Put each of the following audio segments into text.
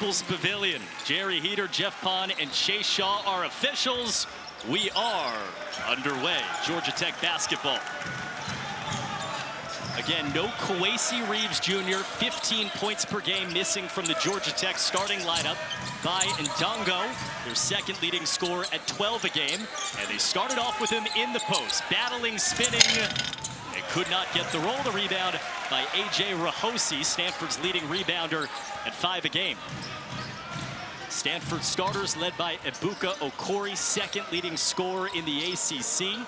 People's Pavilion. Jerry Heater, Jeff Pond, and Chase Shaw are officials. We are underway. Georgia Tech basketball. Again, no Kwesi Reeves Jr., 15 points per game missing from the Georgia Tech starting lineup by Ndongo, their second leading scorer at 12 a game. And they started off with him in the post, battling, spinning. They could not get the roll. The rebound by A.J. Rahosi, Stanford's leading rebounder at 5 a game. Stanford starters led by Ebuka Okorie, second leading scorer in the ACC.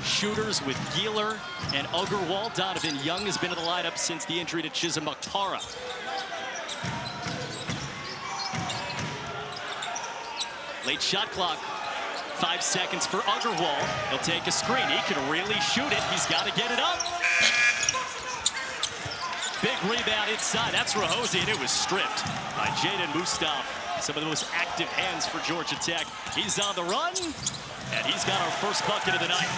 Shooters with Gieler and Agarwal. Donovan Young has been in the lineup since the injury to Chizimaktara. Late shot clock. 5 seconds for Agarwal. He'll take a screen. He can really shoot it. He's got to get it up. Big rebound inside. That's Rahosi, and it was stripped by Jaden Mustaf. Some of the most active hands for Georgia Tech. He's on the run, and he's got our first bucket of the night.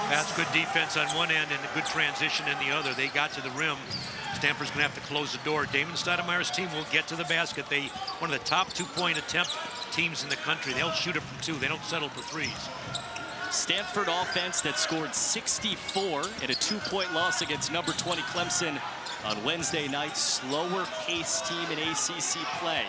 That's good defense on one end and a good transition in the other. They got to the rim. Stanford's going to have to close the door. Damon Stoudemire's team will get to the basket. They one of the top 2-point attempt teams in the country. They'll shoot it from 2. They don't settle for 3s. Stanford offense that scored 64 in a 2-point loss against number 20 Clemson on Wednesday night. Slower paced team in ACC play.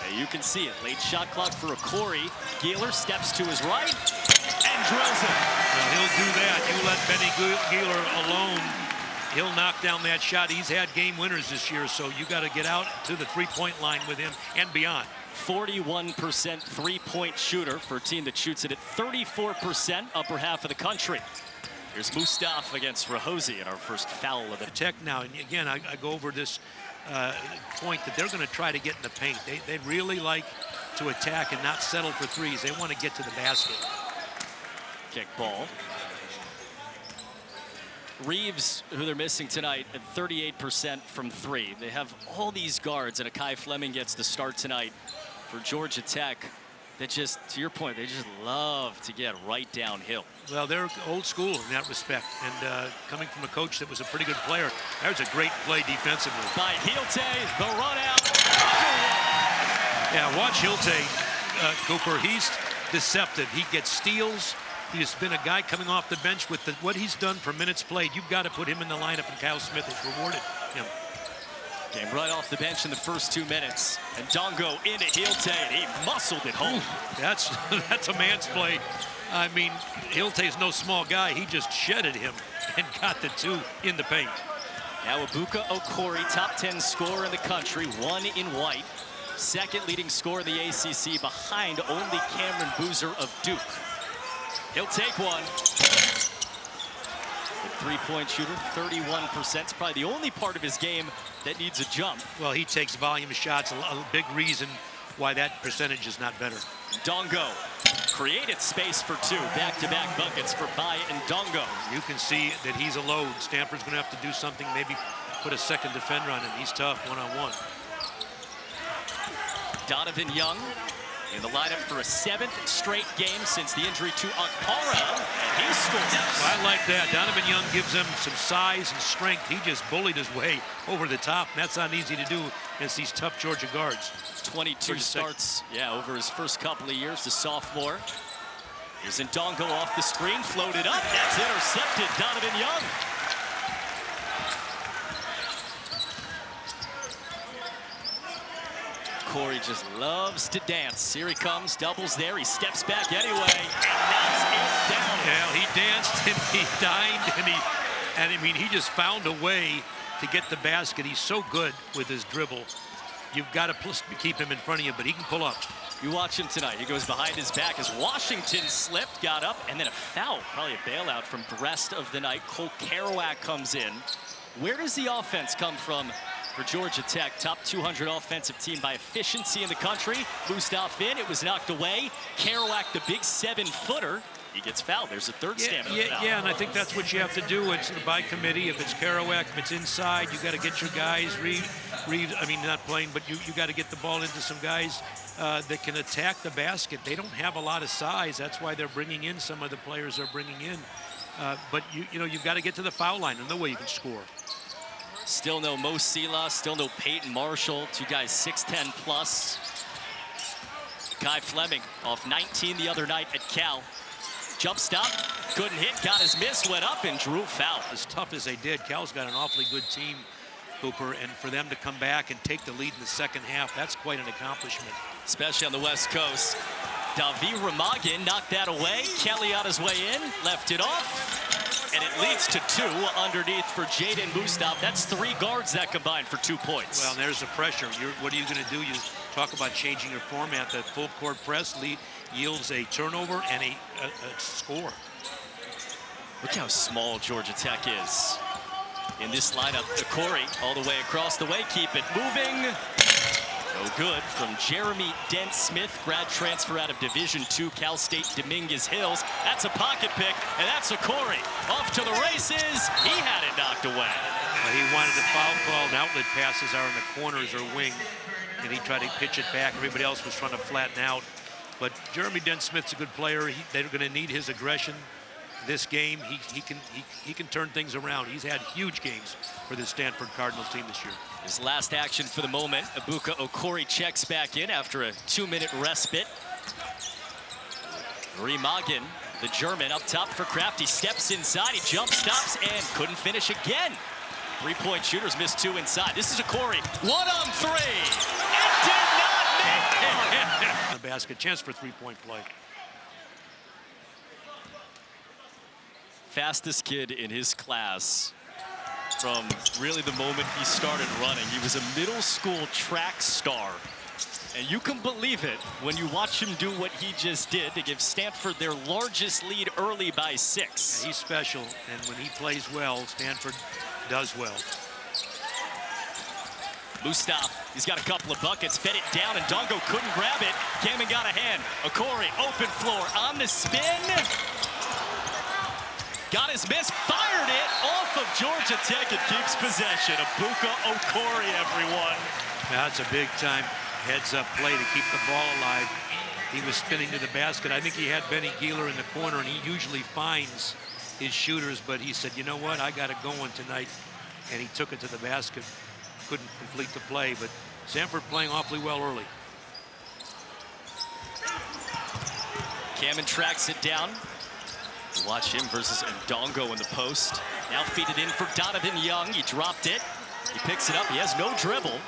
And you can see it. Late shot clock for Okorie. Gieler steps to his right and drills it. Well, he'll do that. You let Benny Gieler alone. He'll knock down that shot. He's had game winners this year, so you got to get out to the 3-point line with him and beyond. 41% 3-point shooter for a team that shoots it at 34% upper half of the country. Here's Mustaf against Rahosi in our first foul of it. Tech now, and again, I go over this point that they're going to try to get in the paint. They really like to attack and not settle for 3s. They want to get to the basket. Kick ball. Reeves, who they're missing tonight, at 38% from 3. They have all these guards, and Akai Fleming gets the start tonight for Georgia Tech. That just, to your point, they just love to get right downhill. Well, they're old school in that respect, and coming from a coach that was a pretty good player, that was a great play defensively. By Hilte, the run out. Yeah, watch Hilte, Cooper. He's deceptive. He gets steals. He's been a guy coming off the bench with what he's done for minutes played. You've got to put him in the lineup, and Kyle Smith has rewarded him. Came right off the bench in the first 2 minutes. And Ndongo into Hilte, and he muscled it home. That's a man's play. I mean, Hilte's no small guy. He just shedded him and got the 2 in the paint. Now Ebuka Okorie, top 10 scorer in the country, 1 in white. Second leading scorer in the ACC, behind only Cameron Boozer of Duke. He'll take one. The 3-point shooter, 31%. It's probably the only part of his game that needs a jump. Well, he takes volume shots, a big reason why that percentage is not better. Ndongo created space for 2. Back-to-back buckets for Bai and Ndongo. You can see that he's a load. Stanford's going to have to do something, maybe put a second defender on him. He's tough one-on-one. Donovan Young in the lineup for a 7th straight game since the injury to Akpara, and he scores. Well, I like that. Donovan Young gives him some size and strength. He just bullied his way over the top, and that's not easy to do against these tough Georgia guards. 22 starts, over his first couple of years, the sophomore. Here's Ndongo off the screen, floated up, that's intercepted, Donovan Young. Corey just loves to dance. Here he comes, doubles there, he steps back anyway, and knocks it down. Yeah, he danced and he dined and I mean, he just found a way to get the basket. He's so good with his dribble. You've got to keep him in front of you, but he can pull up. You watch him tonight. He goes behind his back as Washington slipped, got up, and then a foul, probably a bailout from the rest of the night. Cole Kerouac comes in. Where does the offense come from for Georgia Tech? Top 200 offensive team by efficiency in the country. Mustaf in, it was knocked away. Kerouac, the big 7-footer. He gets fouled. There's a third stamina foul. Yeah, and I think that's what you have to do. It's by committee. If it's Kerouac, if it's inside, you got to get your guys. I mean, not playing, but you got to get the ball into some guys that can attack the basket. They don't have a lot of size. That's why they're bringing in some of the players they're bringing in. But you've got to get to the foul line, and no way you can score. Still no Mo Silas, still no Peyton Marshall. 2 guys 6'10 plus. Kai Fleming off 19 the other night at Cal. Jump stop, couldn't hit, got his miss, went up and drew foul. As tough as they did, Cal's got an awfully good team, Cooper, and for them to come back and take the lead in the second half, that's quite an accomplishment. Especially on the West Coast. Davi Ramagin knocked that away. Kelly on his way in, left it off, and it leads to 2 underneath for Jaden Mustaf. That's 3 guards that combined for 2 points. Well, there's the pressure. What are you going to do? You talk about changing your format. The full court press yields a turnover and a score. Look how small Georgia Tech is. In this lineup, Okorie all the way across the way, keep it moving. No good from Jeremy Dent-Smith, grad transfer out of Division II, Cal State Dominguez Hills. That's a pocket pick, and that's Okorie. Off to the races. He had it knocked away. He wanted the foul call, and outlet passes are in the corners or wing, and he tried to pitch it back. Everybody else was trying to flatten out. But Jeremy Dent-Smith's a good player. They're going to need his aggression this game. He can turn things around. He's had huge games for the Stanford Cardinals team this year. His last action for the moment, Ebuka Okorie checks back in after a 2-minute respite. Ramagin, the German, up top for Kraft. He steps inside, he jump stops, and couldn't finish again. 3-point shooters missed 2 inside. This is Okorie, 1-on-3. It did not make it. A basket, chance for 3-point play. Fastest kid in his class from really the moment he started running. He was a middle school track star. And you can believe it when you watch him do what he just did to give Stanford their largest lead early by 6. Yeah, he's special, and when he plays well, Stanford does well. Mustaf, he's got a couple of buckets, fed it down, and Dongo couldn't grab it. Kamen got a hand. Okorie, open floor, on the spin. Got his miss, fired it off of Georgia Tech. It keeps possession. Ebuka Okorie, everyone. That's a big-time heads-up play to keep the ball alive. He was spinning to the basket. I think he had Benny Geeler in the corner, and he usually finds his shooters, but he said, you know what, I got it going tonight. And he took it to the basket. Couldn't complete the play, but Stanford playing awfully well early. Kamen tracks it down. Watch him versus Ndongo in the post. Now feed it in for Donovan Young. He dropped it. He picks it up. He has no dribble.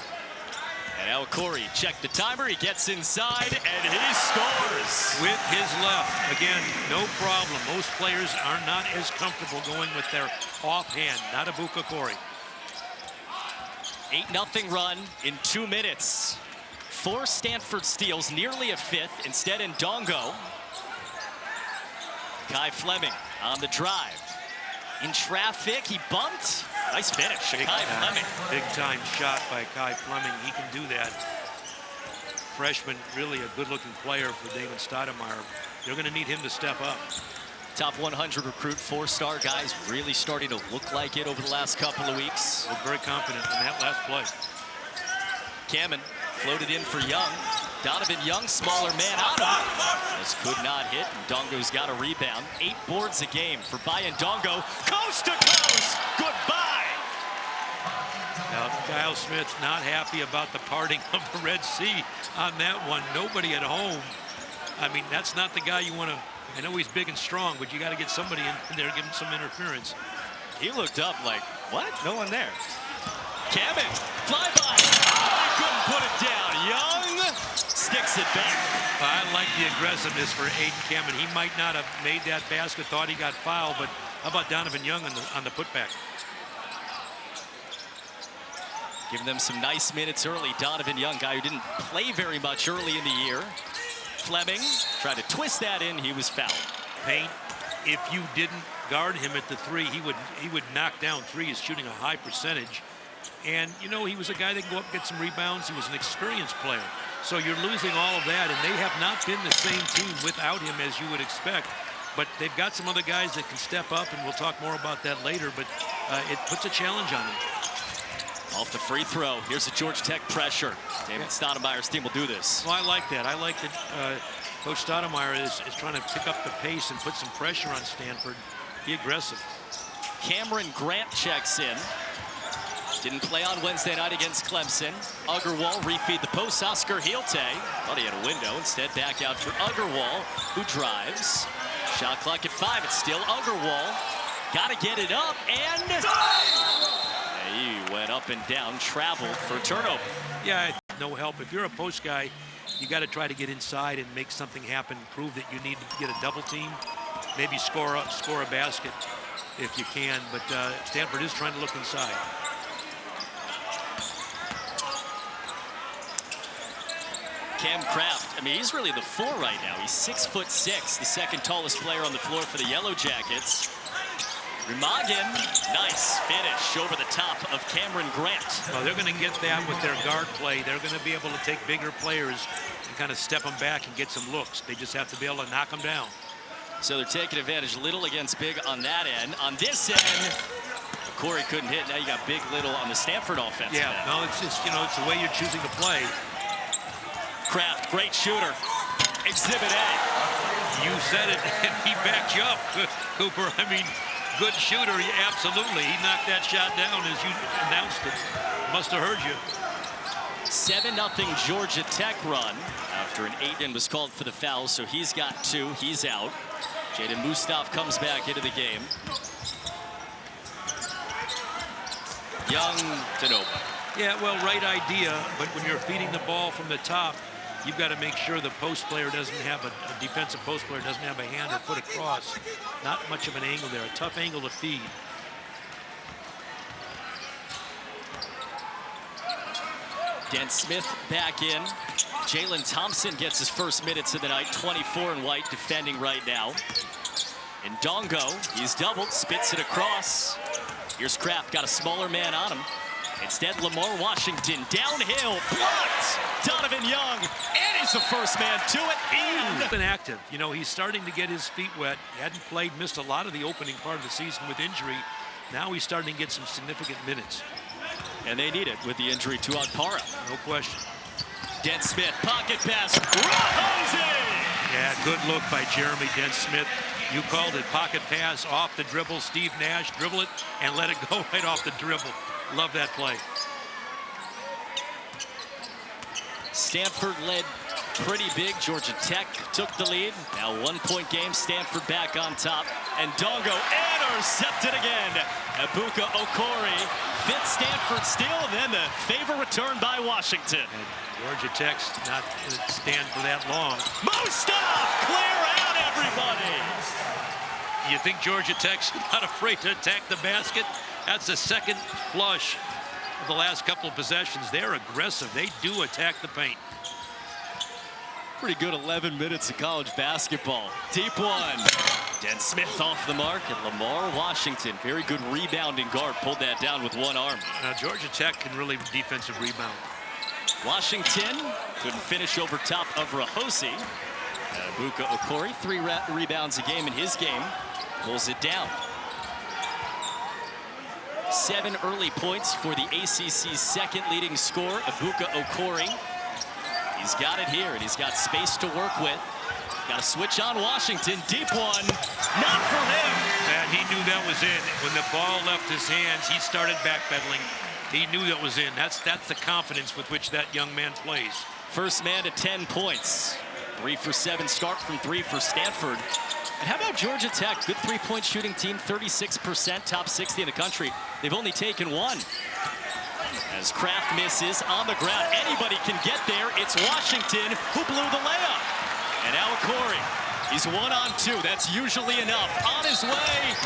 And now Okorie checked the timer. He gets inside, and he scores. With his left. Again, no problem. Most players are not as comfortable going with their offhand. Not Ebuka Okorie. 8-0 run in 2 minutes. 4 Stanford steals, nearly a 5th. Instead, Ndongo. Kai Fleming on the drive. In traffic, he bumped. Nice finish, Kai Fleming. Big time shot by Kai Fleming. He can do that. Freshman, really a good-looking player for Damon Stoudemire. They're going to need him to step up. Top 100 recruit, 4-star guys, really starting to look like it over the last couple of weeks. Look very confident in that last play. Kamen floated in for Young. Donovan Young, smaller man out of it. This could not hit. Ndongo's got a rebound. 8 boards a game for Bayan Ndongo. Coast to coast. Goodbye. Now, Kyle Smith not happy about the parting of the Red Sea on that one. Nobody at home. I mean, that's not the guy you want to. I know he's big and strong, but you got to get somebody in there, give him some interference. He looked up like, what? No one there. Kamen, flyby. Oh, he couldn't put it down. Young sticks it back. I like the aggressiveness for Aiden Kamen. He might not have made that basket, thought he got fouled, but how about Donovan Young on the putback? Giving them some nice minutes early. Donovan Young, guy who didn't play very much early in the year. Fleming tried to twist that in. He was fouled. Paint, if you didn't guard him at the 3, he would knock down threes, shooting a high percentage. And, you know, he was a guy that can go up and get some rebounds. He was an experienced player. So you're losing all of that, and they have not been the same team without him as you would expect. But they've got some other guys that can step up, and we'll talk more about that later, but it puts a challenge on them. Off the free throw. Here's a Georgia Tech pressure. Damon Stoudemire's team will do this. Well, I like that. I like that Coach Stoudemire is trying to pick up the pace and put some pressure on Stanford. Be aggressive. Cameron Grant checks in. Didn't play on Wednesday night against Clemson. Agarwal refeed the post. Oscar Healte thought he had a window. Instead, back out for Agarwal, who drives. Shot clock at 5. It's still Agarwal. Got to get it up, and he went up and down, traveled for a turnover. Yeah, no help. If you're a post guy, you got to try to get inside and make something happen, prove that you need to get a double team, maybe score a basket if you can, but Stanford is trying to look inside. Cam Kraft, I mean, he's really the 4 right now. He's 6'6", the second tallest player on the floor for the Yellow Jackets. Remagin, nice finish over the top of Cameron Grant. Well, they're going to get that with their guard play. They're going to be able to take bigger players and kind of step them back and get some looks. They just have to be able to knock them down. So they're taking advantage. Little against Big on that end. On this end, Okorie couldn't hit. Now you got Big Little on the Stanford offense. Yeah, no, it's just, you know, it's the way you're choosing to play. Kraft, great shooter. Exhibit A. You said it, and he backed you up, Cooper. I mean, good shooter, absolutely. He knocked that shot down as you announced it. Must have heard you. 7-0 Georgia Tech run after an 8-in was called for the foul, so he's got 2. He's out. Jaden Mustaf comes back into the game. Young to nobody. Yeah, well, right idea, but when you're feeding the ball from the top, you've got to make sure the post player doesn't have a defensive post player doesn't have a hand or foot across. Not much of an angle there, a tough angle to feed. Dent Smith back in. Jalen Thompson gets his first minutes of the night, 24 in white, defending right now. And Dongo, he's doubled, spits it across. Here's Kraft, got a smaller man on him. Instead, Lamar Washington downhill, blocked. Donovan Young, and he's the first man to it. He's been active. You know, he's starting to get his feet wet. He hadn't played, missed a lot of the opening part of the season with injury. Now he's starting to get some significant minutes. And they need it with the injury to Okpara. No question. Dent Smith, pocket pass, Rosen! Yeah, good look by Jeremy Dent Smith. You called it, pocket pass off the dribble. Steve Nash, dribble it and let it go right off the dribble. Love that play. Stanford led pretty big. Georgia Tech took the lead. Now 1-point game, Stanford back on top. And Dongo intercepted again. Ebuka Okorie fits Stanford steal, and then the favor return by Washington. And Georgia Tech's not going to stand for that long. Mustaf, clear out everybody. You think Georgia Tech's not afraid to attack the basket? That's the second flush of the last couple of possessions. They're aggressive. They do attack the paint. Pretty good 11 minutes of college basketball. Deep one. Dent Smith off the mark, and Lamar Washington, very good rebounding guard, pulled that down with one arm. Now Georgia Tech can really defensive rebound. Washington couldn't finish over top of Rahosi. Ebuka Okorie, 3 rebounds a game in his game, pulls it down. 7 early points for the ACC's second leading scorer, Ebuka Okorie. He's got it here, and he's got space to work with. Got to switch on Washington. Deep one. Not for him. And he knew that was in. When the ball left his hands, he started backpedaling. He knew that was in. That's the confidence with which that young man plays. First man to 10 points. 3 for 7 start from 3 for Stanford. And how about Georgia Tech? Good 3-point shooting team, 36%, top 60 in the country. They've only taken 1. As Kraft misses on the ground, anybody can get there. It's Washington who blew the layup. And now Okorie, he's 1-on-2. That's usually enough. On his way, it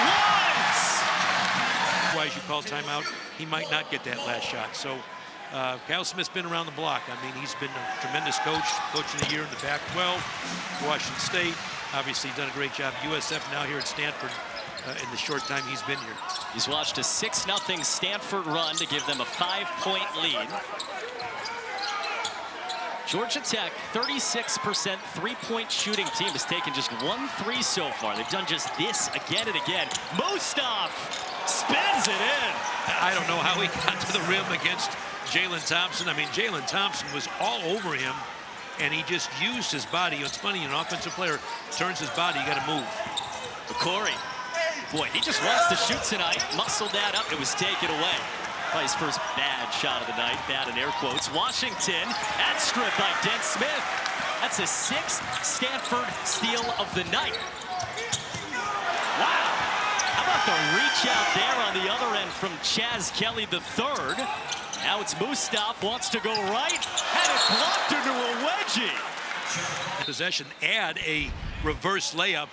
was! Why you call timeout, he might not get that last shot. So Cal Smith's been around the block. I mean, he's been a tremendous coach of the year in the Pac-12, Washington State. Obviously done a great job. USF now here at Stanford in the short time he's been here. He's watched a 6-0 Stanford run to give them a 5-point lead. Georgia Tech, 36% 3-point shooting team, has taken just 1 3 so far. They've done just this again and again. Mustaf spins it in. I don't know how he got to the rim against Jalen Thompson. I mean, Jalen Thompson was all over him, and he just used his body. It's funny, an offensive player turns his body, you got to move. Okorie Boy, he just wants to shoot tonight. Muscled that up. It was taken away. Probably his first bad shot of the night. Bad in air quotes. Washington. That strip by Dent Smith. That's his 6th Stanford steal of the night. Wow. How about the reach out there on the other end from Chaz Kelly III. Now it's Mustaf, wants to go right, and it's blocked into a wedgie. Possession, add a reverse layup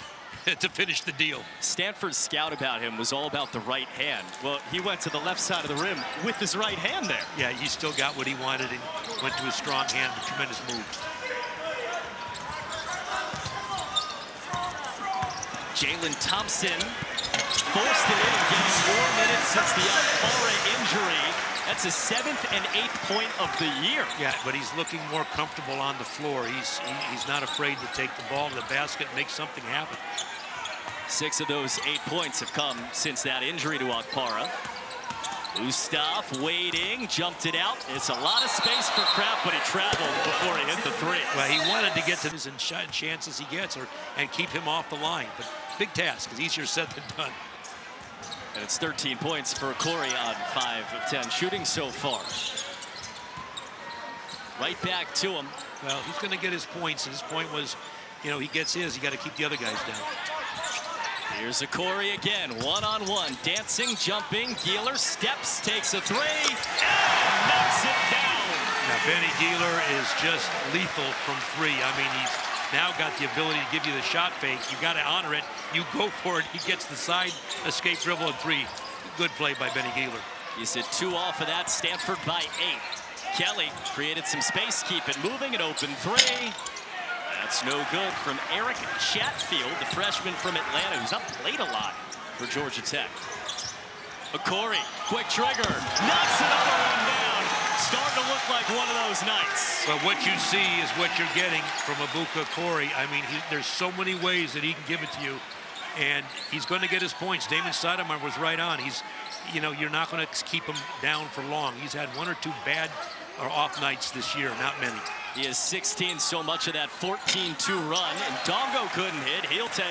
to finish the deal. Stanford's scout about him was all about the right hand. Well, he went to the left side of the rim with his right hand there. Yeah, he still got what he wanted and went to his strong hand. A tremendous move. Jalen Thompson forced it in, getting 4 minutes since the Okorie injury. That's his 7th and 8th point of the year. Yeah, but he's looking more comfortable on the floor. He's not afraid to take the ball to the basket and make something happen. 6 of those 8 points have come since that injury to Okorie. Mustaf waiting, jumped it out. It's a lot of space for Kraft, but he traveled before he hit the 3. Well, he wanted to get to his chances he gets and keep him off the line. But big task. It's easier said than done. And it's 13 points for Okorie on 5 of 10 shooting so far. Right back to him. Well, he's going to get his points, and his point was, you know, he gets his. You got to keep the other guys down. Here's Okorie again, one-on-one, dancing, jumping. Gieler steps, takes a 3, and knocks it down. Now, Benny Gieler is just lethal from 3. I mean, he's now got the ability to give you the shot fake. You got to honor it. You go for it. He gets the side escape dribble and 3. Good play by Benny Gieler. He's at 2 off of that. Stanford by 8. Kelly created some space, keep it moving, an open 3. That's no good from Eric Chatfield, the freshman from Atlanta, who's up late a lot for Georgia Tech. Okorie, quick trigger, knocks another one down. Starting to look like one of those nights. Well, what you see is what you're getting from Ebuka Okorie. I mean, there's so many ways that he can give it to you, and he's going to get his points. Damon Stoudemire was right on. You know, you're not going to keep him down for long. He's had 1 or 2 bad or off nights this year, not many. He has 16, so much of that 14-2 run, and Dongo couldn't hit. Healte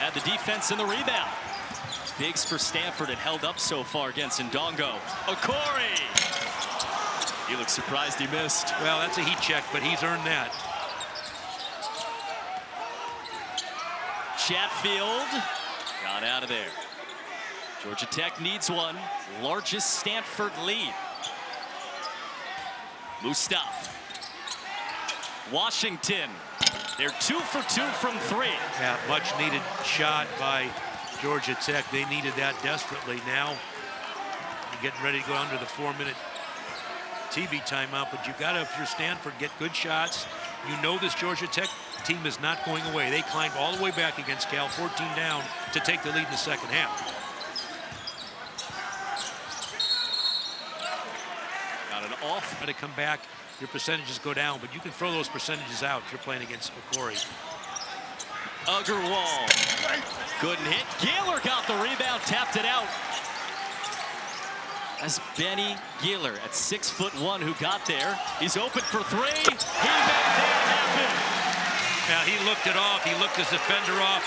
had the defense and the rebound. Bigs for Stanford and held up so far against Ndongo. Okorie! He looks surprised he missed. Well, that's a heat check, but he's earned that. Chatfield got out of there. Georgia Tech needs one. Largest Stanford lead. Mustaf. Washington. They're 2 for 2 from 3. Yeah, much needed shot by Georgia Tech. They needed that desperately. Now you're getting ready to go under the 4-minute TV timeout, but you gotta, if you're Stanford, get good shots. You know this Georgia Tech team is not going away. They climbed all the way back against Cal, 14 down, to take the lead in the second half. Got an off. Got to come back. Your percentages go down, but you can throw those percentages out if you're playing against Okorie. Agarwal couldn't hit. Gieler got the rebound, tapped it out. That's Benny Gieler at 6'1" who got there. He's open for 3. He made that happen. Now he looked it off. He looked his defender off,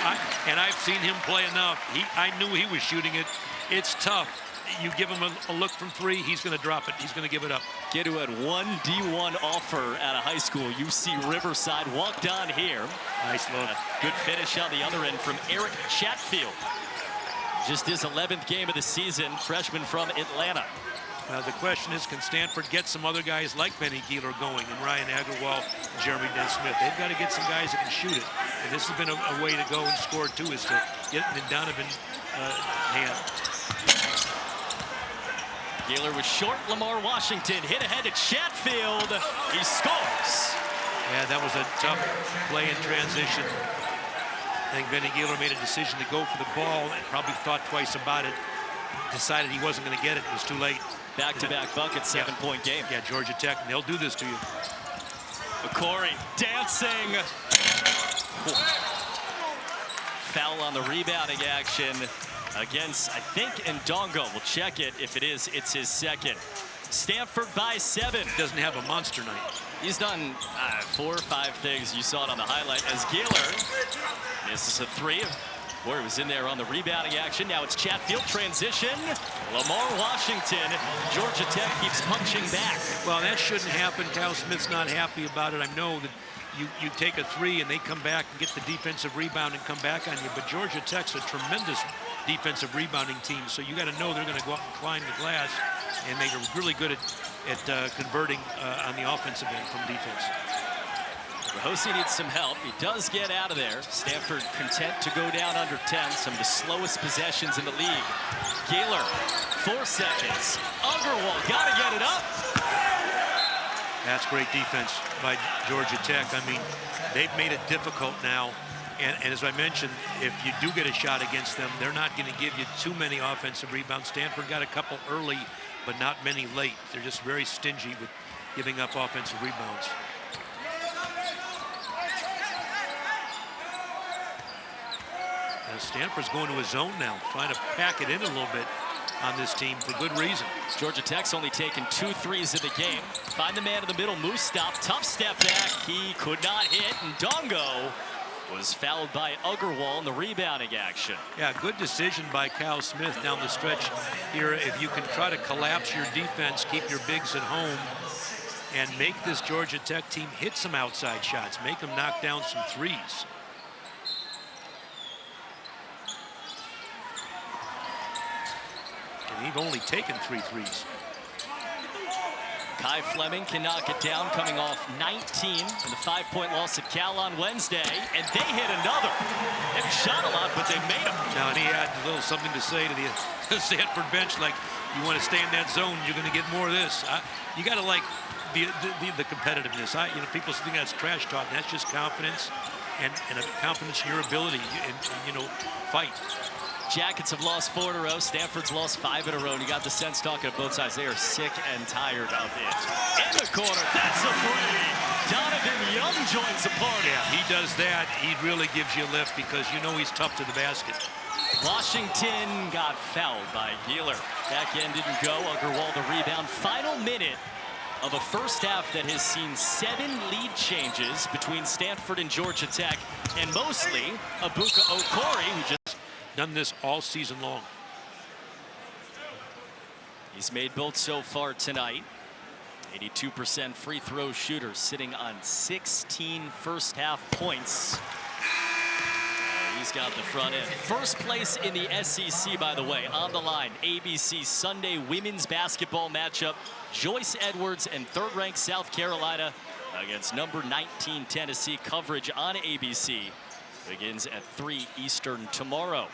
and I've seen him play enough. I knew he was shooting it. It's tough. You give him a look from 3, he's going to drop it. He's going to give it up. Kid who had 1 D1 offer out of high school, UC Riverside, walked on here. Nice look. Good finish on the other end from Eric Chatfield. Just his 11th game of the season, freshman from Atlanta. Now the question is, can Stanford get some other guys like Benny Gieler going, and Ryan Agarwal, Jeremy Dent Smith? They've got to get some guys that can shoot it. And this has been a way to go and score too, is to get it in Donovan's hand. Gieler was short. Lamar Washington hit ahead to Chatfield. He scores. Yeah, that was a tough play in transition. I think Benny Gieler made a decision to go for the ball and probably thought twice about it. Decided he wasn't going to get it. It was too late. Back-to-back bucket, 7-point game. Yeah, Georgia Tech, and they'll do this to you. Okorie dancing. Foul on the rebounding action against, I think, Ndongo. We'll check it. If it is, it's his 2nd. Stanford by 7. Doesn't have a monster night. He's done 4 or 5 things. You saw it on the highlight as Gieler misses a 3. Okorie was in there on the rebounding action. Now it's Chatfield transition. Lamar Washington. Georgia Tech keeps punching back. Well, that shouldn't happen. Kyle Smith's not happy about it. I know that you take a three and they come back and get the defensive rebound and come back on you. But Georgia Tech's a tremendous defensive rebounding team, so you got to know they're going to go out and climb the glass, and they're really good at converting on the offensive end from defense. Rahosi needs some help. He does get out of there. Stanford content to go down under 10. Some of the slowest possessions in the league. Gaylor, 4 seconds. Agarwal, got to get it up. That's great defense by Georgia Tech. I mean, they've made it difficult now. And as I mentioned, if you do get a shot against them, they're not going to give you too many offensive rebounds. Stanford got a couple early, but not many late. They're just very stingy with giving up offensive rebounds. Stanford's going to a zone now, trying to pack it in a little bit on this team for good reason. Georgia Tech's only taken 2 threes in the game. Find the man in the middle, Mustaf, tough step back. He could not hit, and Dongo was fouled by Agarwal in the rebounding action. Yeah, good decision by Kyle Smith down the stretch here. If you can try to collapse your defense, keep your bigs at home, and make this Georgia Tech team hit some outside shots, make them knock down some threes. And he'd only taken 3 threes. Kai Fleming can knock it down, coming off 19 in the 5-point loss at Cal on Wednesday, and they hit another. They haven't shot a lot, but they made them. Now, and he had a little something to say to the Stanford bench, like, you want to stay in that zone, you're going to get more of this. You got to like the competitiveness. You know, people think that's trash talk, and that's just confidence and a confidence in your ability and you know, fight. Jackets have lost 4 in a row. Stanford's lost 5 in a row. And you got the sense talking to both sides. They are sick and tired of it. In the corner, that's a three. Donovan Young joins the party. Yeah, he does that. He really gives you a lift because you know he's tough to the basket. Washington got fouled by Gaylor. Back end didn't go. Agarwal the rebound. Final minute of a first half that has seen 7 lead changes between Stanford and Georgia Tech, and mostly Ebuka Okorie, who just done this all season long. He's made both so far tonight. 82% free throw shooter, sitting on 16 first half points. He's got the front end. First place in the SEC, by the way, on the line. ABC Sunday women's basketball matchup. Joyce Edwards and 3rd-ranked South Carolina against number 19 Tennessee. Coverage on ABC begins at 3 Eastern tomorrow.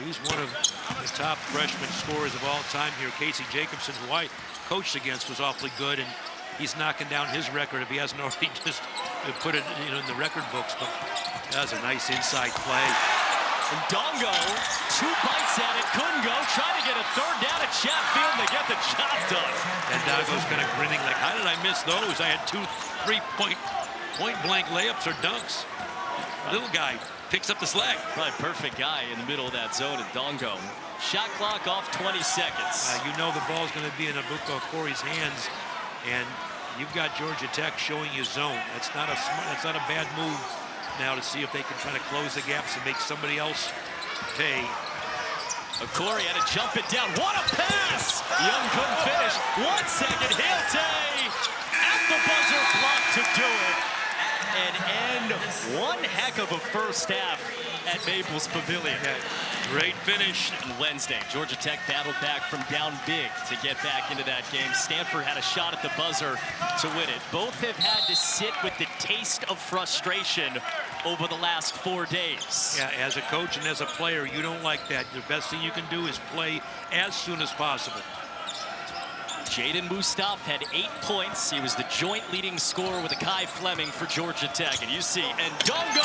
He's one of the top freshman scorers of all time here. Casey Jacobson, who I coached against, was awfully good, and he's knocking down his record if he hasn't already just put it, you know, in the record books. But that was a nice inside play. And Dongo, 2 bites at it, couldn't go. Trying to get a 3rd down at Chatfield to get the job done. And Dongo's kind of grinning like, how did I miss those? I had 2 point-blank layups or dunks. Little guy picks up the slack. Probably perfect guy in the middle of that zone at Dongo. Shot clock off 20 seconds. You know the ball's going to be in Ebuka Okorie's hands, and you've got Georgia Tech showing you zone. That's not a bad move now to see if they can try to close the gaps and make somebody else pay. Okorie had to jump it down. What a pass! Young couldn't finish. 1 second. Hilte at the buzzer block to do it. And end one heck of a first half at Maples Pavilion. Yeah, great finish. And Wednesday, Georgia Tech battled back from down big to get back into that game. Stanford had a shot at the buzzer to win it. Both have had to sit with the taste of frustration over the last 4 days. Yeah, as a coach and as a player, you don't like that. The best thing you can do is play as soon as possible. Jaden Mustaf had 8 points. He was the joint leading scorer with Kai Fleming for Georgia Tech. And you see, and Dongo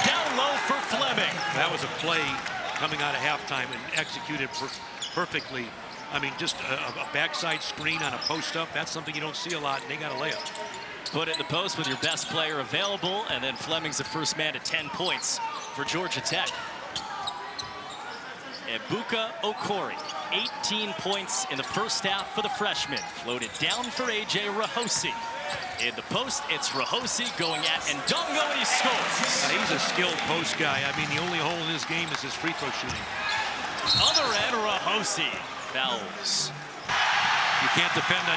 down low for Fleming. That was a play coming out of halftime and executed perfectly. I mean, just a backside screen on a post up. That's something you don't see a lot, and they got a layup. Put it in the post with your best player available, and then Fleming's the first man to 10 points for Georgia Tech. Ebuka Okorie, 18 points in the first half for the freshman. Floated down for A.J. Rahosi. In the post, it's Rahosi going at Ndongo, and he scores. He's a skilled post guy. I mean, the only hole in his game is his free throw shooting. Other end, Rahosi fouls. You can't depend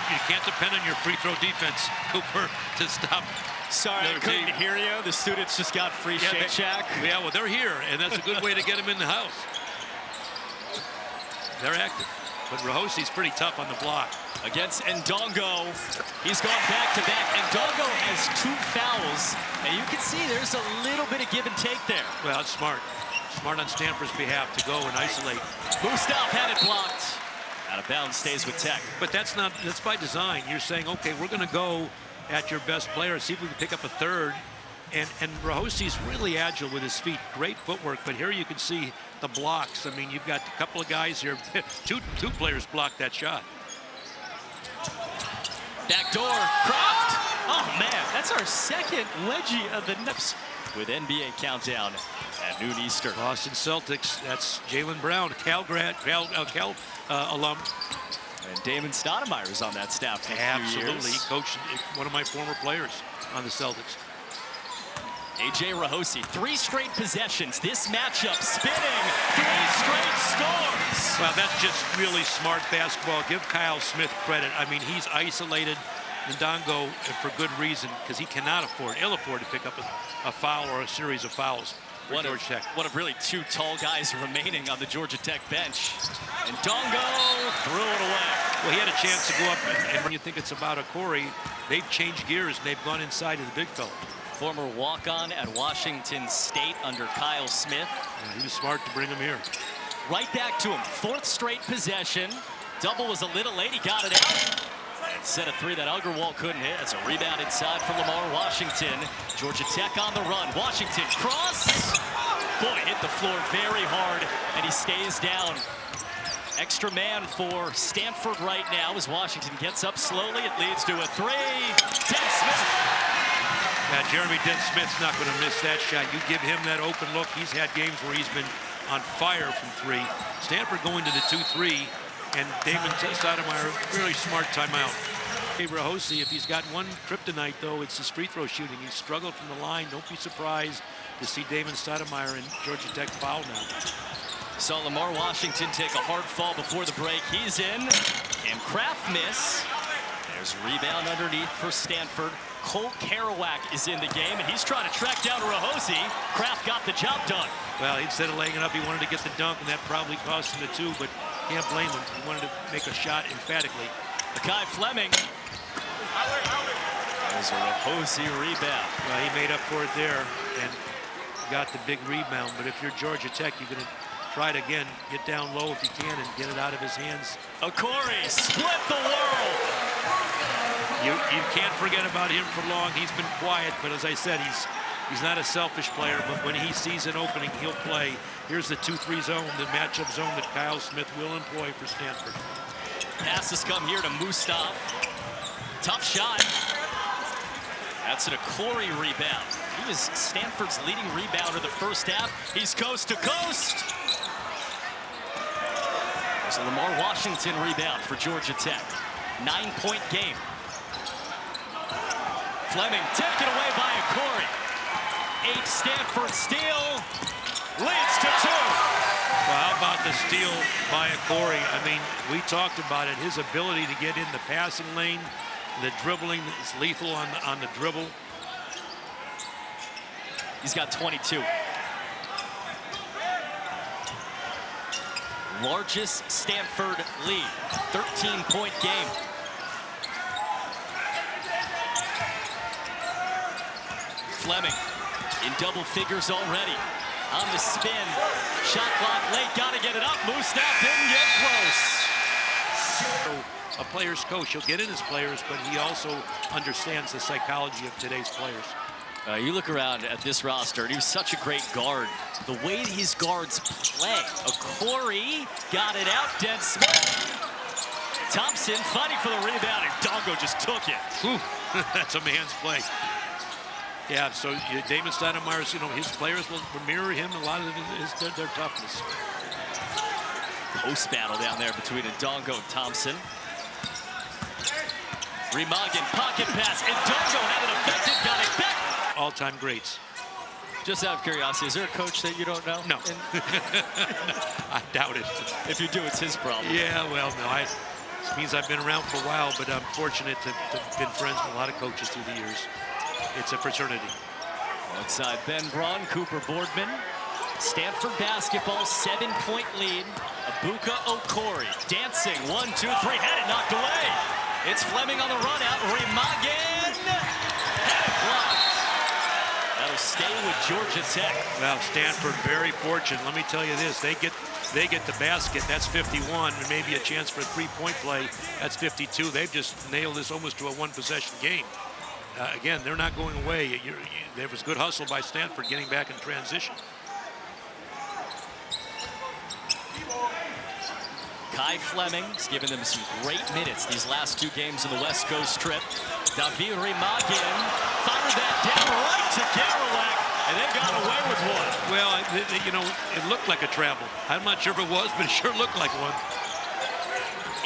on your free throw defense, Cooper, to stop. Sorry, I couldn't hear you. The students just got free Shake Shack. Yeah, well, they're here, and that's a good way to get them in the house. They're active, but Rahosi's pretty tough on the block. Against Ndongo, he's gone back-to-back. Ndongo has 2 fouls, and you can see there's a little bit of give and take there. Well, it's smart. Smart on Stanford's behalf to go and isolate. Mustaf had it blocked. Out of bounds, stays with Tech. But that's by design. You're saying, okay, we're going to go at your best player, see if we can pick up a third. And Rahosi's really agile with his feet. Great footwork, but here you can see the blocks. I mean, you've got a couple of guys here. two players blocked that shot. Back door, Kraft. Oh, man, that's our second wedgie of the nips with NBA Countdown at noon Eastern. Boston Celtics, that's Jaylen Brown, Cal alum. And Damon Stoudemire's on that staff for a few Absolutely, years. he coached one of my former players on the Celtics. A.J. Rahosi, 3 straight possessions. This matchup spinning, 3 straight scores. Well, that's just really smart basketball. Give Kyle Smith credit. I mean, he's isolated Ndongo for good reason, because he cannot afford, ill afford to pick up a foul or a series of fouls for Georgia Tech. One of really 2 tall guys remaining on the Georgia Tech bench. And Ndongo threw it away. Well, he had a chance to go up, and when you think it's about Okorie, they've changed gears and they've gone inside to the big fella. Former walk-on at Washington State under Kyle Smith. Yeah, he was smart to bring him here. Right back to him, 4th straight possession. Double was a little late, he got it out. And set a 3 that Ugerwall couldn't hit. It's a rebound inside for Lamar Washington. Georgia Tech on the run. Washington cross. Boy, hit the floor very hard, and he stays down. Extra man for Stanford right now as Washington gets up slowly. It leads to a 3. Dent Smith. Now, Jeremy Dent Smith's not going to miss that shot. You give him that open look. He's had games where he's been on fire from 3. Stanford going to the 2-3, and Damon Stoudemire, really smart timeout. Hey, Rahosi, if he's got one kryptonite, though, it's his free throw shooting. He's struggled from the line. Don't be surprised to see Damon Stoudemire and Georgia Tech foul now. Saw Lamar Washington take a hard fall before the break. He's in. Can Kraft miss? There's a rebound underneath for Stanford. Cole Kerouac is in the game, and he's trying to track down Rahosi. Kraft got the job done. Well, instead of laying it up, he wanted to get the dunk, and that probably cost him the 2, but can't blame him. He wanted to make a shot emphatically. Akai Fleming. There's a Rahosi rebound. Well, he made up for it there and got the big rebound, but if you're Georgia Tech, you're going to try it again, get down low if you can, and get it out of his hands. Okorie split the world. You can't forget about him for long. He's been quiet, but as I said, he's not a selfish player, but when he sees an opening, he'll play. Here's the 2-3 zone, the matchup zone that Kyle Smith will employ for Stanford. Passes come here to Mustaf. Tough shot. That's an Okorie rebound. He was Stanford's leading rebounder the first half. He's coast to coast. There's a Lamar Washington rebound for Georgia Tech. 9-point game. Fleming taken away by Okorie. 8 Stanford steal. Leads to 2. Well, how about the steal by Okorie? I mean, we talked about it. His ability to get in the passing lane, the dribbling is lethal on the dribble. He's got 22. Largest Stanford lead. 13-point game. Fleming in double figures already. On the spin. Shot clock late. Got to get it up. Mustaf didn't get close. A player's coach. He'll get in his players, but he also understands the psychology of today's players. You look around at this roster, and he was such a great guard. The way these guards play. Okorie got it out. Dent Smith. Thompson fighting for the rebound, and Ndongo just took it. Whew. That's a man's play. Yeah, so Damon Stoudemire's, his players will mirror him. A lot of it is their toughness. Post battle down there between Ndongo and Thompson. Remagen, pocket pass. Ndongo had it effective, got it back. All-time greats. Just out of curiosity, is there a coach that you don't know? No. I doubt it. If you do, it's his problem. Yeah, well, no. This means I've been around for a while, but I'm fortunate to have been friends with a lot of coaches through the years. It's a fraternity. Alongside Ben Braun, Cooper Boardman. Stanford basketball, 7-point lead. Ebuka Okorie dancing, 1, 2, 3, had it knocked away. It's Fleming on the run out. Remagen had it blocked. That'll stay with Georgia Tech. Well, Stanford very fortunate. Let me tell you this: they get the basket. That's 51, and maybe a chance for a three-point play. That's 52. They've just nailed this almost to a one-possession game. Again, they're not going away. There was good hustle by Stanford getting back in transition. Kai Fleming's given them some great minutes these last 2 games in the West Coast trip. David Remagen fired that down right to Kerouac, and they got away with one. Well, you know, it looked like a travel. I'm not sure if it was, but it sure looked like one.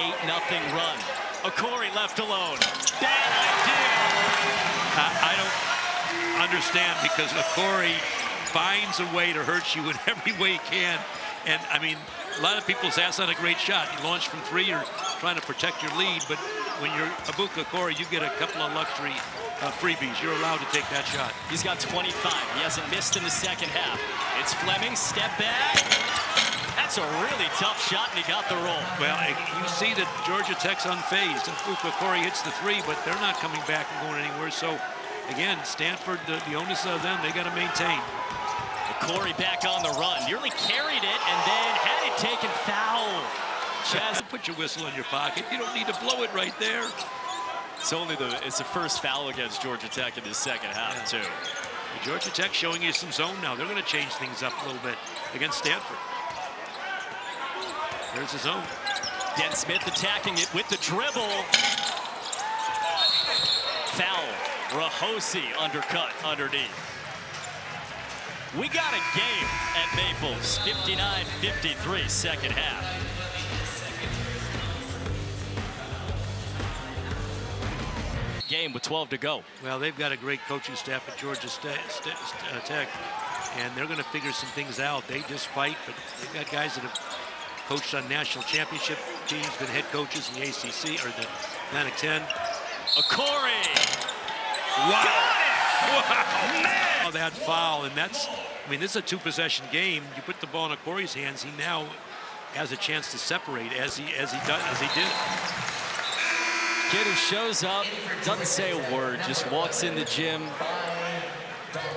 8-0 run. Okorie left alone. Bad idea. I don't understand, because Okorie finds a way to hurt you in every way he can. And, I mean, a lot of people say that's not a great shot. You launch from 3, you're trying to protect your lead, but when you're Ebuka Okorie, you get a couple of luxury freebies. You're allowed to take that shot. He's got 25. He hasn't missed in the second half. It's Fleming, step back. That's a really tough shot, and he got the roll. Well, you see that Georgia Tech's unfazed. Ebuka Okorie hits the 3, but they're not coming back and going anywhere. So, again, Stanford, the onus of them, they got to maintain. Okorie back on the run, nearly carried it, and then had it taken foul. Chaz, put your whistle in your pocket. You don't need to blow it right there. It's the first foul against Georgia Tech in the second half, too. Georgia Tech showing you some zone now. They're going to change things up a little bit against Stanford. There's the zone. Den Smith attacking it with the dribble. Foul. Rahosi undercut underneath. We got a game at Maples, 59-53, second half. Game with 12 to go. Well, they've got a great coaching staff at Georgia Tech, and they're going to figure some things out. They just fight, but they've got guys that have coached on national championship teams, been head coaches in the ACC or the Atlantic 10. Okorie! Wow! Wow, man! That foul, and that's, I mean, this is a 2-possession game. You put the ball in Okorie's hands, he now has a chance to separate as he did. Kid who shows up, doesn't say a word, just walks in the gym,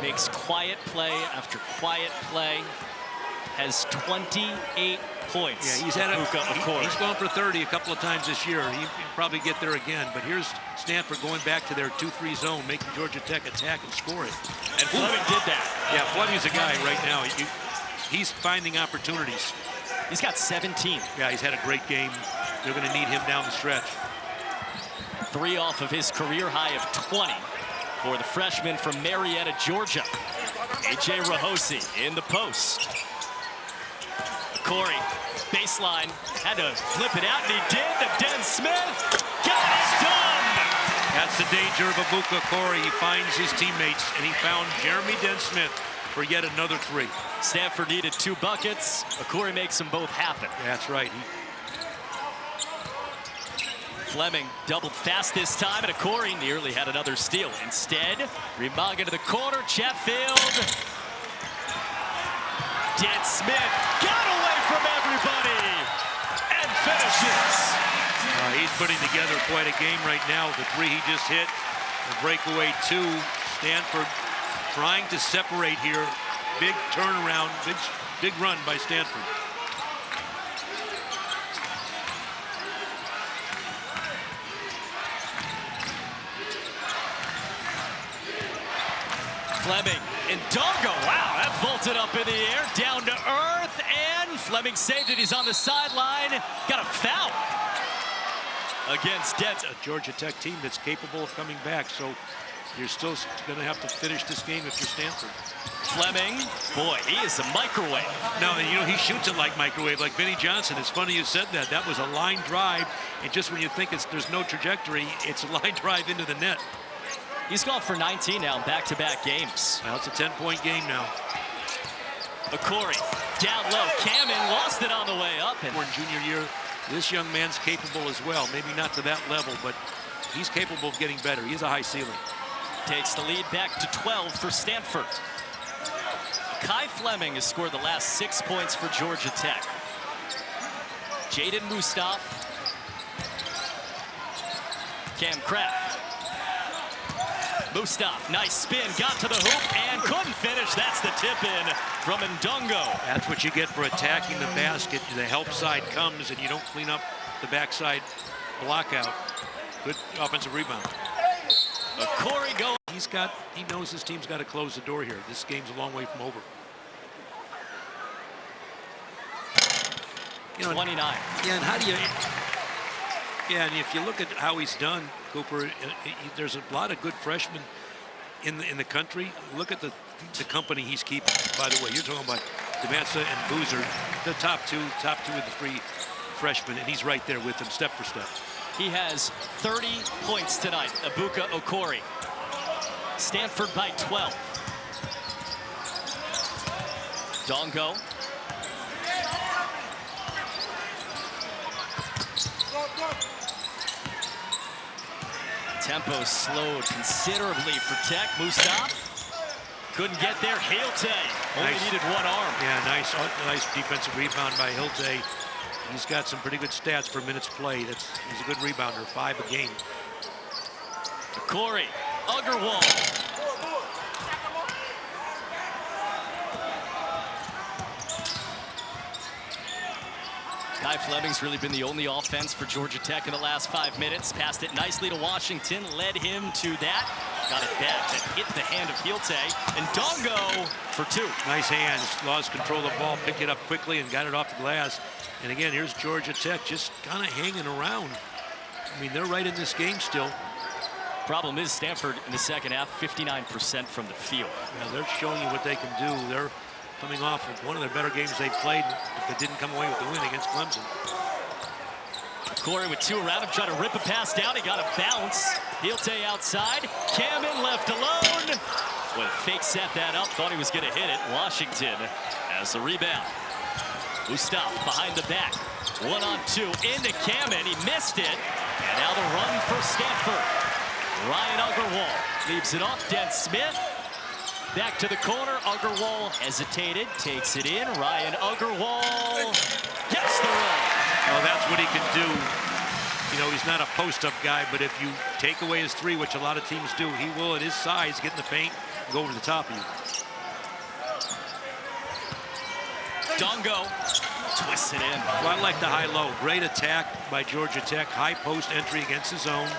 makes quiet play after quiet play, has 28 points. Yeah, he's gone for 30 a couple of times this year. He'll probably get there again, but here's Stanford going back to their 2-3 zone, making Georgia Tech attack and score it. And Fleming did that. Yeah, Fleming's a guy right now. He's finding opportunities. He's got 17. Yeah, he's had a great game. They're going to need him down the stretch. 3 off of his career high of 20 for the freshman from Marietta, Georgia. A.J. Rahosi in the post. Okorie, baseline, had to flip it out, and he did. The Den Smith got it done. That's the danger of Ebuka Okorie. He finds his teammates, and he found Jeremy Den Smith for yet another 3. Stanford needed 2 buckets. Okorie makes them both happen. That's right. Fleming doubled fast this time, and Okorie nearly had another steal. Instead, Remagen to the corner, Chatfield. Den Smith got away from everybody and finishes. He's putting together quite a game right now. The 3 he just hit, the breakaway 2. Stanford trying to separate here. Big turnaround, big run by Stanford. Fleming, Ndongo, wow, that vaulted up in the air, down to earth, and Fleming saved it. He's on the sideline, got a foul against Dent. A Georgia Tech team that's capable of coming back, so You're still going to have to finish this game if you're Stanford. Fleming, boy, he is a microwave. No, and you know, he shoots it like microwave, like Vinnie Johnson. It's funny you said that. That was a line drive, and just when you think there's no trajectory, it's a line drive into the net. He's gone for 19 now in back-to-back games. Well, it's a 10-point game now. Okorie, down low. Kamen lost it on the way up. And In junior year, this young man's capable as well. Maybe not to that level, but he's capable of getting better. He has a high ceiling. Takes the lead back to 12 for Stanford. Kai Fleming has scored the last 6 points for Georgia Tech. Jaden Mustaf. Cam Kraft. Mustaf, nice spin, got to the hoop and couldn't finish. That's the tip in from Ndongo. That's what you get for attacking the basket. The help side comes and you don't clean up the backside block out. Good offensive rebound. Okorie going. He knows his team's got to close the door here. This game's a long way from over. 29. Yeah, and how do you? Yeah, and if you look at how he's done, Cooper, there's a lot of good freshmen in the country. Look at the company he's keeping. By the way, you're talking about Demansa and Boozer, the top two of the three freshmen, and he's right there with them, step for step. He has 30 points tonight. Ebuka Okorie. Stanford by 12. Ndongo. Tempo slowed considerably for Tech. Mustaf couldn't get there. Hilte only needed one arm. Yeah, nice defensive rebound by Hilte. He's got some pretty good stats for minutes played. He's a good rebounder, 5 a game. Okorie, Agarwal. Kai Fleming's really been the only offense for Georgia Tech in the last 5 minutes. Passed it nicely to Washington, led him to that. Got it back and hit the hand of Hilte. And Ndongo for 2. Nice hands, lost control of the ball, picked it up quickly and got it off the glass. And again, here's Georgia Tech just kind of hanging around. I mean, they're right in this game still. Problem is Stanford in the second half, 59% from the field. Yeah, they're showing you what they can do. They're coming off of one of their better games they've played, but didn't come away with the win against Clemson. Okorie with 2 around him, trying to rip a pass down. He got a bounce. Hilte outside. Kamen left alone. Well, fake set that up. Thought he was going to hit it. Washington has the rebound. Mustaf behind the back. 1-on-2 into Kamen. He missed it. And now the run for Stanford. Ryan Agarwal leaves it off. Den Smith. Back to the corner. Agarwal hesitated. Takes it in. Ryan Agarwal gets the roll. Well, that's what he can do. You know, he's not a post-up guy, but if you take away his 3, which a lot of teams do, he will, at his size, get in the paint and go over the top of you. Ndongo twists it in. Well, I like the high-low. Great attack by Georgia Tech. High post entry against the zone.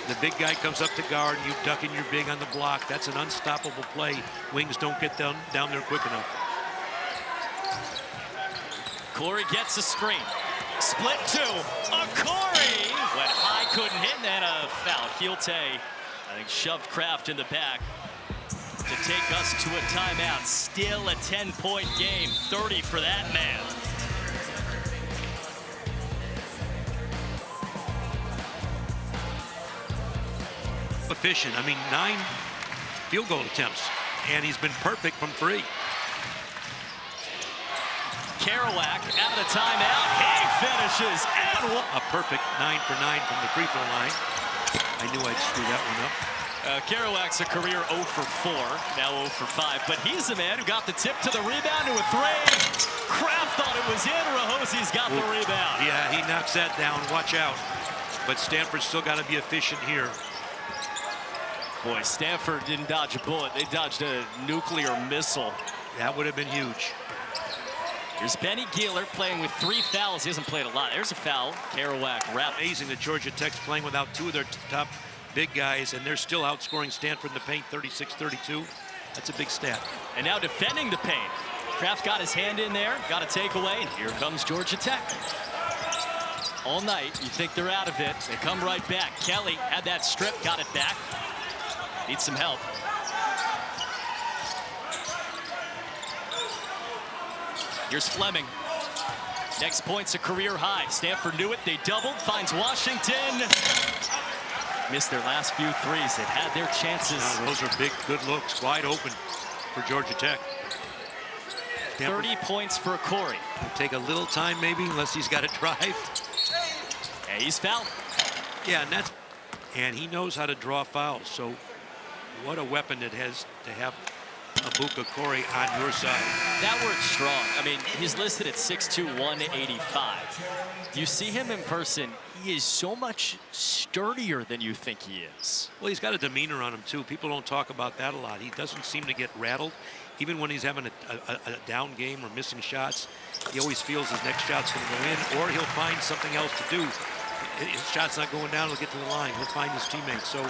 The big guy comes up to guard, you duck and you're big on the block. That's an unstoppable play. Wings don't get down there quick enough. Okorie gets a screen. Split 2. Okorie went high, couldn't hit, and then a foul. Hilte, I think, shoved Kraft in the back to take us to a timeout. Still a 10-point game. 30 for that man. Efficient. I mean, 9 field goal attempts, and he's been perfect from 3. Kerouac out of timeout. He finishes and a perfect 9 for 9 from the free throw line. I knew I'd screw that one up. Kerouac's a career 0 for 4, now 0 for 5, but he's the man who got the tip to the rebound to a 3. Kraft thought it was in. Rahosi's got the rebound. Yeah, he knocks that down. Watch out. But Stanford's still got to be efficient here. Boy, Stanford didn't dodge a bullet. They dodged a nuclear missile. That would have been huge. Here's Benny Geeler playing with 3 fouls. He hasn't played a lot. There's a foul. Kerouac wrapped. Amazing that Georgia Tech's playing without 2 of their top big guys, and they're still outscoring Stanford in the paint 36-32. That's a big stat. And now defending the paint. Kraft got his hand in there, got a takeaway, and here comes Georgia Tech. All night, you think they're out of it. They come right back. Kelly had that strip, got it back. Needs some help. Here's Fleming. Next point's a career high. Stanford knew it. They doubled. Finds Washington. Missed their last few threes. They've had their chances. Those are big, good looks. Wide open for Georgia Tech. Stanford, 30 points for Okorie. It'll take a little time maybe, unless he's got to drive. And he's fouled. Yeah, and he knows how to draw fouls. So what a weapon it has to have Ebuka Okorie on your side. That works strong. I mean, he's listed at 6'2", 185. You see him in person, he is so much sturdier than you think he is. Well, he's got a demeanor on him, too. People don't talk about that a lot. He doesn't seem to get rattled. Even when he's having a down game or missing shots, he always feels his next shot's going to go in, or he'll find something else to do. His shot's not going down, he'll get to the line. He'll find his teammates. So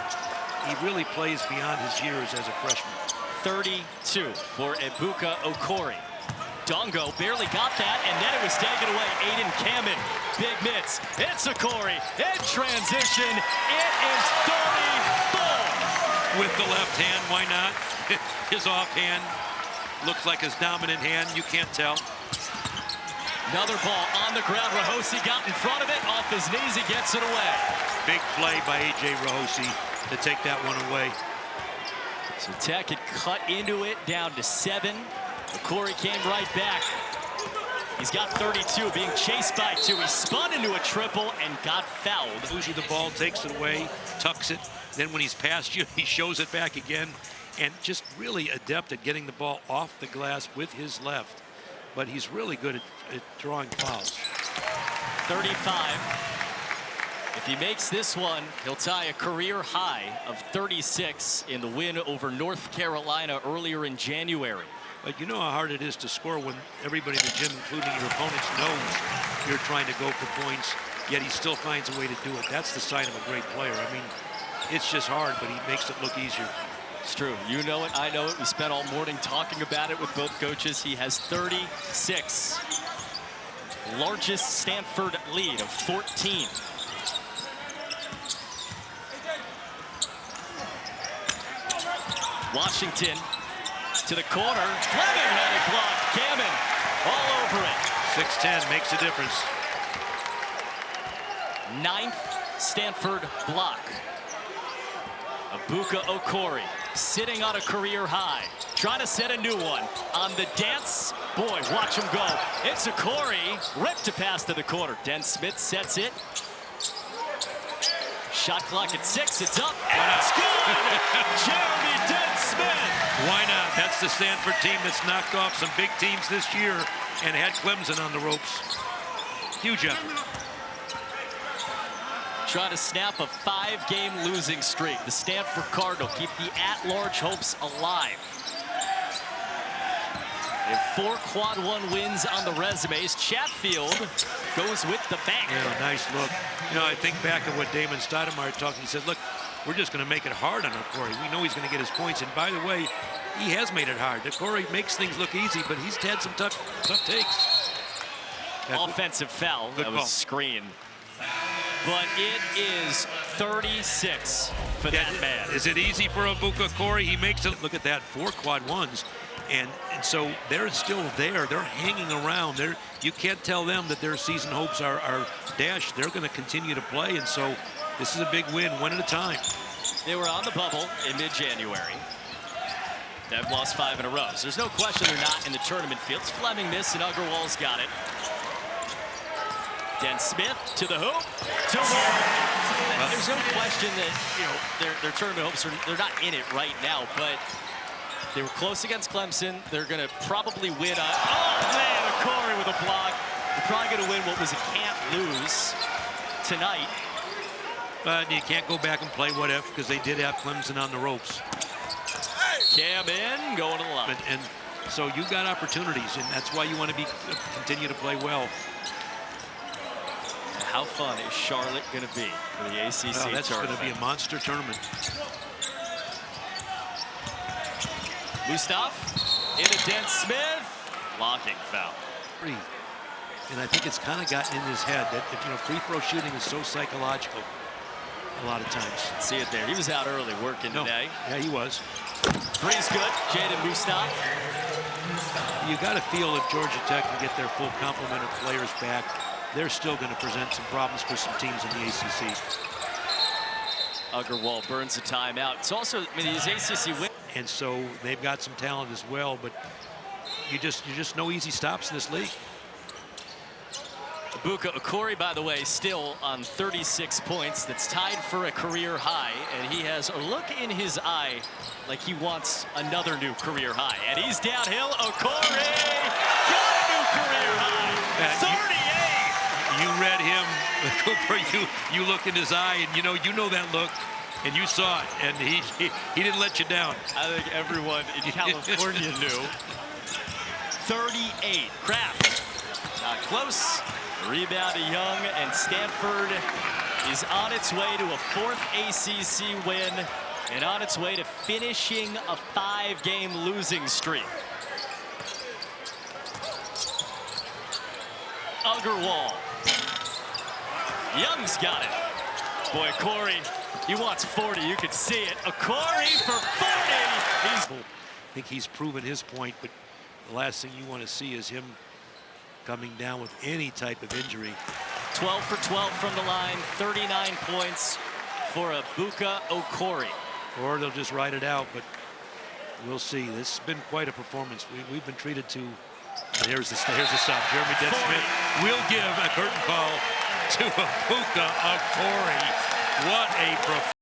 he really plays beyond his years as a freshman. 32 for Ebuka Okorie. Dongo barely got that, and then it was taken away. Aiden Kamen, big mitts. It's Okorie in transition. It is 34. With the left hand, why not? His offhand looks like his dominant hand. You can't tell. Another ball on the ground. Rahosi got in front of it. Off his knees, he gets it away. Big play by A.J. Rahosi to take that one away. So Tech had cut into it, down to 7. Okorie came right back. He's got 32, being chased by 2. He spun into a triple and got fouled. Loses the ball, takes it away, tucks it. Then when he's past you, he shows it back again. And just really adept at getting the ball off the glass with his left. But he's really good at drawing fouls. 35. If he makes this one, he'll tie a career high of 36 in the win over North Carolina earlier in January. But you know how hard it is to score when everybody in the gym, including your opponents, knows you're trying to go for points, yet he still finds a way to do it. That's the sign of a great player. I mean, it's just hard, but he makes it look easier. It's true. You know it, I know it. We spent all morning talking about it with both coaches. He has 36. Largest Stanford lead of 14. Washington to the corner. Fleming had it blocked. Gammon all over it. 6'10" makes a difference. 9th Stanford block. Ebuka Okorie sitting on a career high. Trying to set a new one. On the dance. Boy, watch him go. It's Okorie. Ripped a pass to the corner. Den Smith sets it. Shot clock at 6. It's up. And it's good. Jeremy Den Smith. Why not? That's the Stanford team that's knocked off some big teams this year and had Clemson on the ropes. Huge effort. Trying to snap a 5-game losing streak. The Stanford Cardinal keep the at-large hopes alive. They have 4 quad 1 wins on the resumes. Chatfield goes with the bank. Yeah, nice look. You know, I think back at what Damon Stoudemire talked. He said, look, we're just going to make it hard on Okorie. We know he's going to get his points. And by the way, he has made it hard. Okorie makes things look easy, but he's had some tough takes. Offensive foul. That was screen. But it is 36 for that man. Is it easy for Ebuka Okorie? He makes it. Look at that, 4 quad 1s. And so they're still there. They're hanging around. You can't tell them that their season hopes are dashed. They're going to continue to play. And so this is a big win, one at a time. They were on the bubble in mid-January. They've lost 5 in a row. So there's no question they're not in the tournament fields. Fleming missed and Agarwal's got it. Den Smith to the hoop, to one. There's no question that, you know, their tournament hopes they're not in it right now, but they were close against Clemson. They're going to probably win. Oh man, Okorie with a block. They're probably going to win what was a can't lose tonight. But you can't go back and play what if, because they did have Clemson on the ropes. Cam in, going to the line. And so you got opportunities, and that's why you want to continue to play well. How fun is Charlotte going to be for the ACC tournament? That's going to be a monster tournament. Mustaf into Den Smith. Blocking foul. And I think it's kind of gotten in his head that, if, you know, free throw shooting is so psychological. a lot of times. See it there. He was out early working today. Yeah, he was. Three's good. Jaden Mustaf. You got to feel if Georgia Tech can get their full complement of players back, they're still going to present some problems for some teams in the ACC. Agarwal burns a timeout. It's also, I mean, these ACC wins. And so they've got some talent as well, but you just no easy stops in this league. Ebuka Okorie, by the way, still on 36 points. That's tied for a career high, and he has a look in his eye like he wants another new career high. And he's downhill. Okorie got a new career high. 38. You read him, Cooper. You look in his eye, and you know that look, and you saw it, and he didn't let you down. I think everyone in California knew. 38. Kraft not close. Rebound to Young, and Stanford is on its way to a 4th ACC win and on its way to finishing a 5-game losing streak. Agarwal. Young's got it. Boy, Okorie, he wants 40. You could see it. Okorie for 40. I think he's proven his point, but the last thing you want to see is him coming down with any type of injury. 12 for 12 from the line, 39 points for Ebuka Okorie. Or they'll just ride it out, but we'll see. This has been quite a performance. We've been treated to, and here's the sub. Jeremy Dead-Smith will give a curtain call to Ebuka Okorie. What a performance.